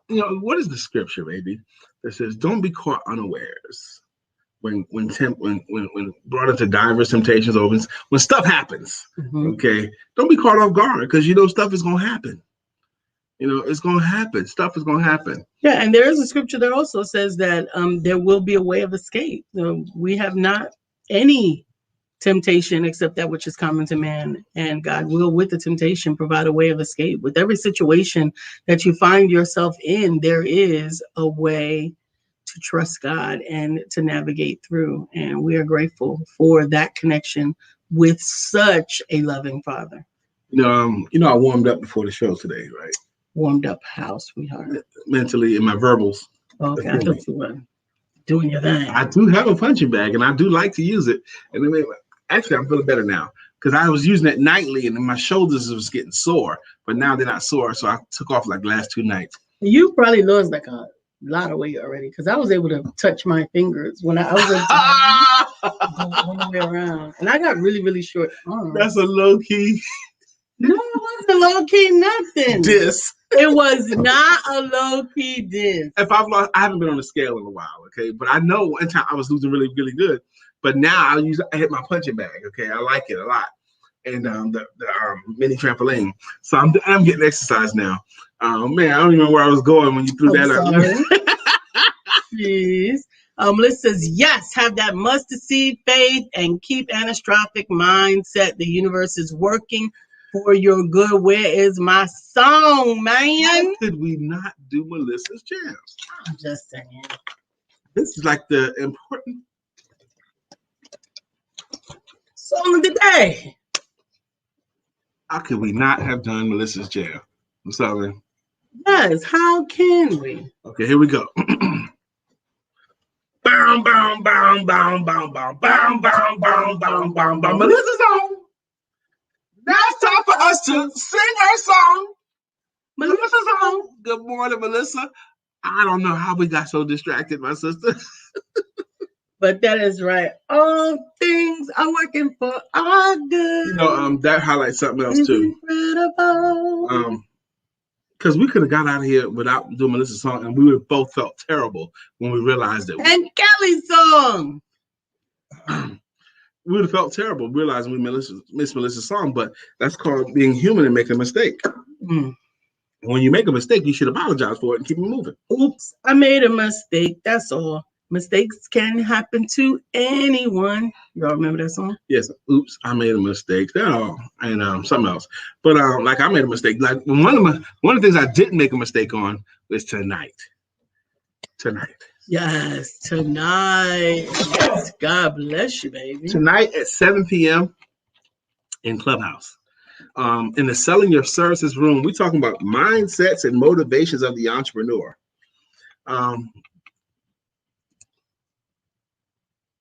What is the scripture, baby? that says, "Don't be caught unawares when brought into diverse temptations, or when stuff happens." Mhm. Okay, don't be caught off guard, because stuff is gonna happen. It's gonna happen. Stuff is gonna happen. Yeah, and there is a scripture that also says that there will be a way of escape. We have not any temptation except that which is common to man, and God will, with the temptation, provide a way of escape. With every situation that you find yourself in, there is a way to trust God and to navigate through. And we are grateful for that connection with such a loving Father. I warmed up before the show today, right? Warmed up how, sweetheart? Mentally, in my verbals. Okay, I thought you were doing your thing. I do have a punching bag, and I do like to use it. And actually, I'm feeling better now, because I was using it nightly, and then my shoulders was getting sore. But now they're not sore, so I took off like the last 2 nights. You probably lost like a lot of weight already, because I was able to touch my fingers when I was able to go all the way around, and I got really, really short arms. That's a low key. No, it wasn't low key nothing. It was not a low key diss. If I've lost, I haven't been on the scale in a while, okay. But I know one time I was losing really, really good. But now I hit my punching bag, okay. I like it a lot, and the mini trampoline. So I'm getting exercise now. Man, I don't even know where I was going when you threw that out. Jeez. Liz says, yes, have that mustard seed faith and keep anastrophic mindset. The universe is working for your good. Where is my song, man? How could we not do Melissa's jams? I'm just saying. This is like the important song of the day. How could we not have done Melissa's jam? I'm sorry. Yes, how can we? Okay, here we go. Bow, bow, bow, bow, bow, bow, bow, bow, bow, bow, bow, bow. Melissa's on. Now it's time for us to sing our song. Melissa's on. Good morning, Melissa. I don't know how we got so distracted, my sister. But that is right. All things are working for our good. That highlights something else too. Incredible. Because we could have got out of here without doing Melissa's song, and we would have both felt terrible when we realized it. And Kelly's song. We would have felt terrible realizing we missed Melissa's song, but that's called being human and making a mistake. Mm. When you make a mistake, you should apologize for it and keep it moving. Oops, I made a mistake. That's all. Mistakes can happen to anyone. Y'all remember that song? Yes. Oops, I made a mistake. That all, and something else. But like I made a mistake. Like one of the things I didn't make a mistake on was tonight. Yes, tonight. Yes, God bless you, baby. Tonight at 7 p.m. in Clubhouse. In the Selling Your Services room, we're talking about mindsets and motivations of the entrepreneur.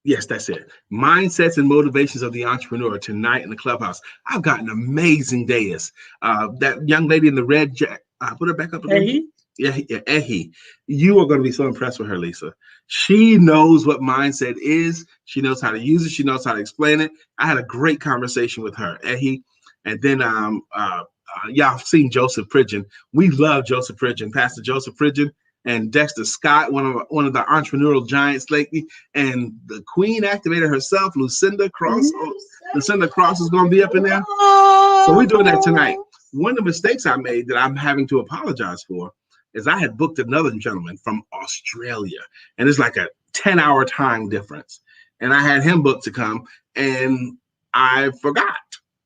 Yes, that's it. Mindsets and motivations of the entrepreneur tonight in the Clubhouse. I've got an amazing dais. That young lady in the red jacket, put her back up again. Ehi? Yeah, Ehi. You are going to be so impressed with her, Lisa. She knows what mindset is. She knows how to use it. She knows how to explain it. I had a great conversation with her, Ehi. And then y'all seen Joseph Pridgeon. We love Joseph Pridgeon, Pastor Joseph Pridgeon. And Dexter Scott, one of the entrepreneurial giants lately, and the Queen activator herself, Lucinda Cross. Lucinda Cross is going to be up in there. So we're doing that tonight. One of the mistakes I made that I'm having to apologize for is I had booked another gentleman from Australia, and it's like a 10-hour time difference. And I had him booked to come, and I forgot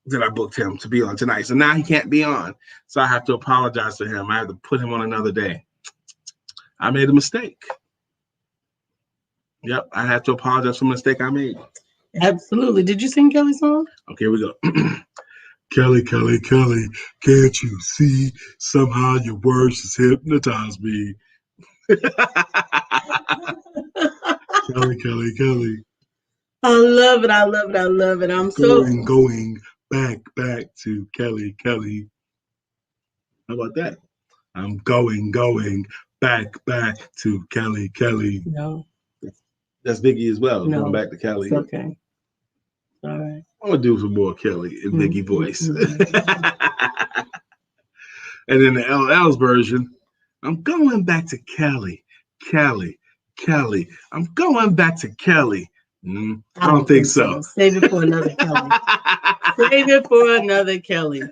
that I booked him to be on tonight. So now he can't be on. So I have to apologize to him. I have to put him on another day. I made a mistake. Yep, I have to apologize for the mistake I made. Absolutely. Did you sing Kelly's song? Okay, here we go. Kelly, Kelly, Kelly, can't you see? Somehow your words just hypnotize me. Kelly, Kelly, Kelly. I love it. I love it. I love it. I'm going back to Kelly, Kelly. How about that? I'm going back to Kelly, Kelly. No. That's Biggie as well. No. Going back to Kelly. It's okay. All right. I'm gonna do some more Kelly in Biggie voice. And then the LL's version, I'm going back to Kelly, Kelly, Kelly. I'm going back to Kelly. I don't think so. Save it for another Kelly. Save it for another Kelly.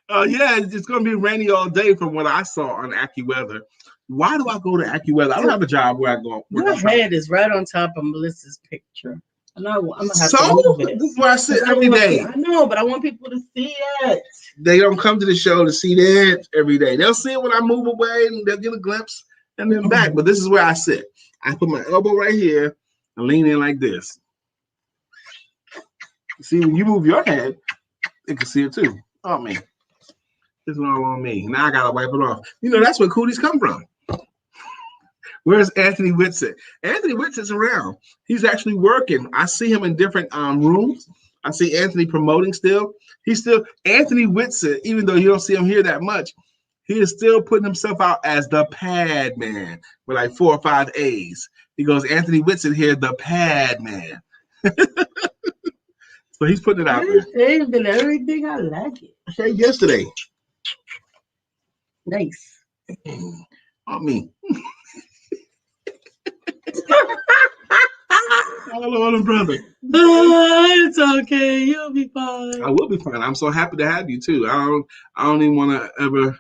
Yeah, it's going to be rainy all day from what I saw on AccuWeather. Why do I go to AccuWeather? I don't have a job where I go. Your head is right on top of Melissa's picture. And I'm gonna have so, to move it. This is where I sit every day. I know, but I want people to see it. They don't come to the show to see that every day. They'll see it when I move away and they'll get a glimpse and then back. But this is where I sit. I put my elbow right here and lean in like this. See, when you move your head, they can see it too. Oh, man. It's all on me. Now I got to wipe it off. You know, that's where cooties come from. Where's Anthony Whitsitt? Anthony Whitsitt's around. He's actually working. I see him in different rooms. I see Anthony promoting still. Anthony Whitsitt, even though you don't see him here that much, he is still putting himself out as the pad man with like 4 or 5 A's. He goes, Anthony Whitsitt here, the pad man. So he's putting it out there. Saved and everything. I like it. I said yesterday. Nice. On me. All on, brother. It's okay. You'll be fine. I will be fine. I'm so happy to have you too. I don't even want to ever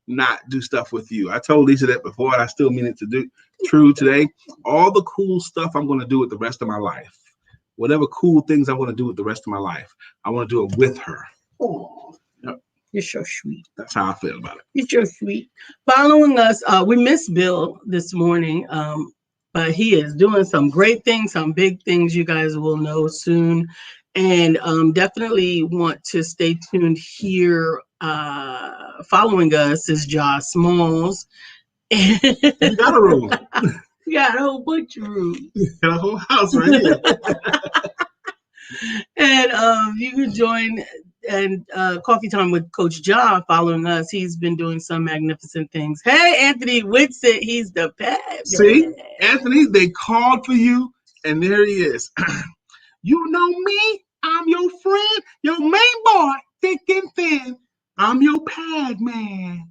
not do stuff with you. I told Lisa that before, and I still mean it to do true today. All the cool stuff I'm going to do with the rest of my life. Whatever cool things I'm going to do with the rest of my life, I want to do it with her. Oh, yep. You're so sweet. That's how I feel about it. You're so sweet. Following us, we missed Bill this morning, but he is doing some great things, some big things you guys will know soon. And definitely want to stay tuned here. Following us is Josh Smalls. You got a room. We got a whole bunch of rooms. Got a whole house right here. And you can join and Coffee Time with Coach Ja following us. He's been doing some magnificent things. Hey, Anthony Whitsitt, he's the best. See, Anthony, they called for you, and there he is. You know me, I'm your friend, your main boy, thick and thin. I'm your pad man.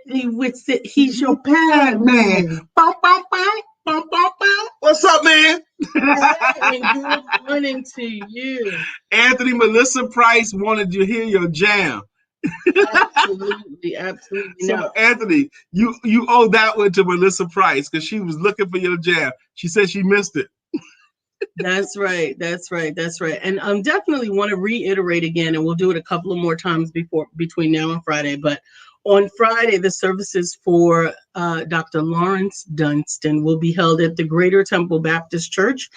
Anthony Whitsitt, he's your pad man. Bow, bow, bow, bow, bow, bow. What's up, man? Hey, good morning to you. Anthony, Melissa Price wanted to hear your jam. Absolutely. So, No. Anthony, you owe that one to Melissa Price because she was looking for your jam. She said she missed it. That's right. And definitely want to reiterate again, and we'll do it a couple of more times between now and Friday. But on Friday, the services for Dr. Lawrence Dunston will be held at the Greater Temple Baptist Church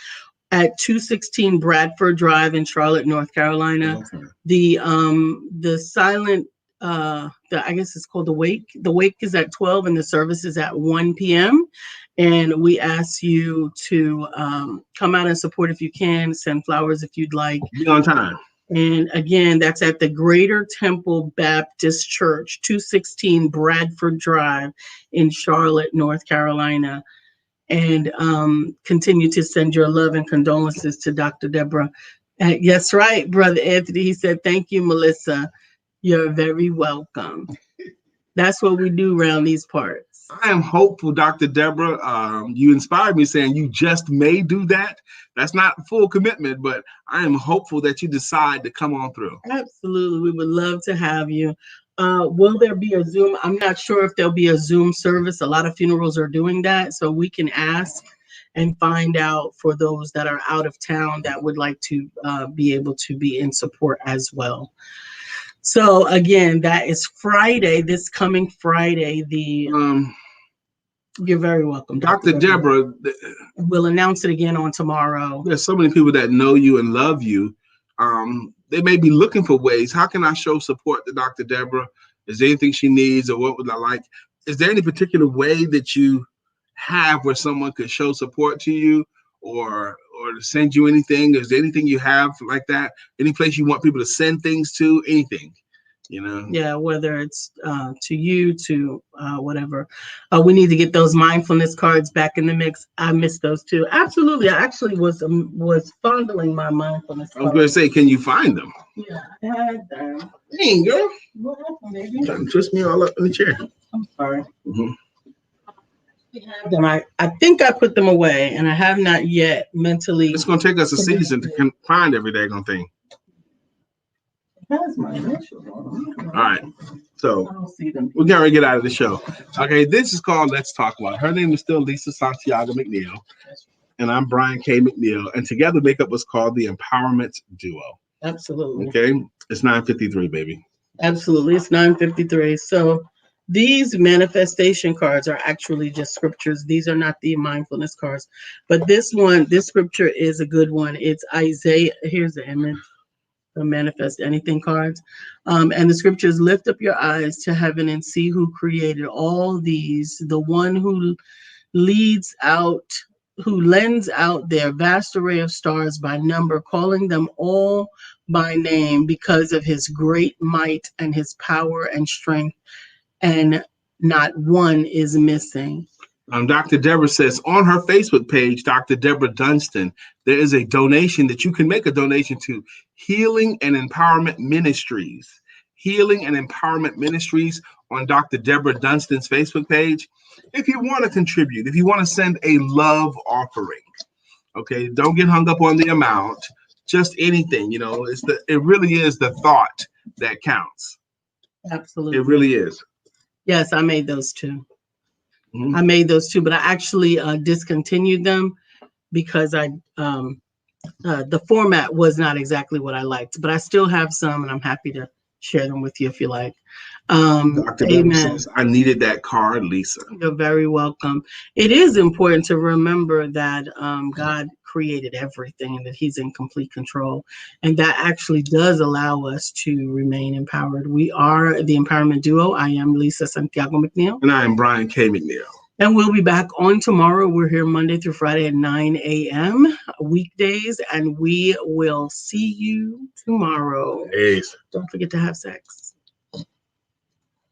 at 216 Bradford Drive in Charlotte, North Carolina. Okay. The silent, I guess it's called the wake. The wake is at 12 and the service is at 1 p.m. And we ask you to come out and support if you can, send flowers if you'd like. Be on time. And again, that's at the Greater Temple Baptist Church, 216 Bradford Drive in Charlotte, North Carolina. And continue to send your love and condolences to Dr. Deborah. Yes, right, Brother Anthony. He said, thank you, Melissa. You're very welcome. That's what we do around these parts. I am hopeful, Dr. Deborah. You inspired me saying you just may do that. That's not full commitment, but I am hopeful that you decide to come on through. Absolutely. We would love to have you. Will there be a Zoom? I'm not sure if there'll be a Zoom service. A lot of funerals are doing that. So we can ask and find out for those that are out of town that would like to be able to be in support as well. So again, that is Friday, this coming Friday. You're very welcome. Dr. Deborah. We'll announce it again on tomorrow. There's so many people that know you and love you. They may be looking for ways. How can I show support to Dr. Deborah? Is there anything she needs or what would I like? Is there any particular way that you have where someone could show support to you or send you anything? Is there anything you have like that? Any place you want people to send things to? Anything, you know? Yeah, whether it's to you, to whatever. We need to get those mindfulness cards back in the mix. I missed those too. Absolutely. I actually was fondling my mindfulness cards. I was going to say, can you find them? Yeah, I had them. Dang, girl. What happened, baby? Trying to twist me all up in the chair. I'm sorry. Mm-hmm. have them. I think I put them away, and I have not yet mentally. It's going to take us a season to find every daggone thing. That's my initial one. All right. So I don't see them. we're going to get out of the show. Okay. This is called Let's Talk About. Her name is still Lisa Santiago McNeil. And I'm Brian K. McNeil. And together make up what's called the Empowerment Duo. Absolutely. Okay. It's 9:53, baby. Absolutely. It's 9:53. So these manifestation cards are actually just scriptures. These are not the mindfulness cards. But this scripture is a good one. It's Isaiah. Here's the image. The manifest anything cards. And the scriptures, lift up your eyes to heaven and see who created all these, the one who lends out their vast array of stars by number, calling them all by name because of his great might and his power and strength, and not one is missing. Dr. Deborah says on her Facebook page, Dr. Deborah Dunstan, there is a donation that you can make a donation to Healing and Empowerment Ministries. Healing and Empowerment Ministries on Dr. Deborah Dunstan's Facebook page. If you want to contribute, if you want to send a love offering, okay, don't get hung up on the amount, just anything, you know, it really is the thought that counts. Absolutely. It really is. Yes, I made those too. I made those too, but I actually discontinued them because the format was not exactly what I liked, but I still have some and I'm happy to share them with you if you like. Dr. Amen. Says, I needed that card, Lisa. You're very welcome. It is important to remember that God created everything and that he's in complete control. And that actually does allow us to remain empowered. We are the Empowerment Duo. I am Lisa Santiago McNeil. And I am Brian K. McNeil. And we'll be back on tomorrow. We're here Monday through Friday at 9 a.m. weekdays, and we will see you tomorrow. Peace. Don't forget to have sex.